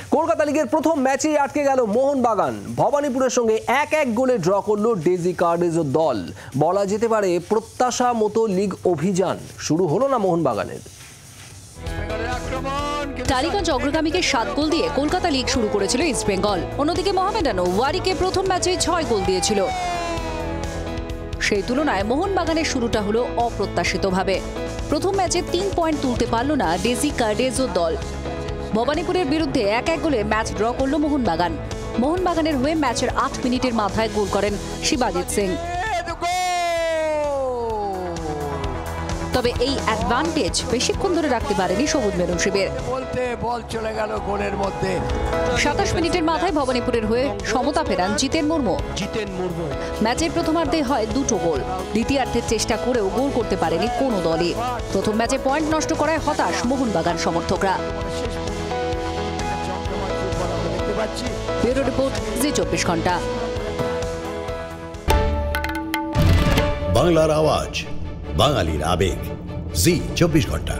কলকাতা লিগের প্রথম ম্যাচেই আটকে গেল মোহনবাগান। ভবানীপুরের সঙ্গে 1-1 গোলে ড্র করল ডেজি কার্ডেজোর দল। বলা যেতে পারে প্রত্যাশা মতো লিগ অভিযান শুরু হলো না মোহনবাগানের। টালিগঞ্জ অগ্রগামীকে 7 গোল দিয়ে কলকাতা লিগ শুরু করেছিল ইস্ট বেঙ্গল। অন্যদিকে মোহামেডানও ওয়ারিকে প্রথম ম্যাচে 6 গোল দিয়েছিল। সেই তুলনায় মোহনবাগানের শুরুটা হলো অপ্রত্যাশিতভাবে। প্রথম ম্যাচে 3 পয়েন্ট তুলতে পারল না ডেজি কার্ডেজোর দল। ভবানীপুরের বিরুদ্ধে 1-1 গোলে ম্যাচ ড্র করল মোহনবাগান। মোহনবাগানের হয়ে ম্যাচের 8 মিনিটের মাথায় গোল করেন শিবাজিৎ সিং। তবে এই অ্যাডভান্টেজ বেশিক্ষণ ধরে রাখতে পারেনি সবুজ মেরুন শিবির। 27 মিনিটের মাথায় ভবানীপুরের হয়ে সমতা ফেরান জিতেন মুর্মু। ম্যাচের প্রথমার্ধে হয় 2টো গোল। দ্বিতীয়ার্ধের চেষ্টা করেও গোল করতে পারেনি কোনো দলই। প্রথম ম্যাচে পয়েন্ট নষ্ট করায় হতাশ মোহনবাগান সমর্থকরা। ব্যুরো রিপোর্ট, জি 24 ঘন্টা। বাংলার আওয়াজ, বাঙালির আবেগ, জি 24 ঘন্টা।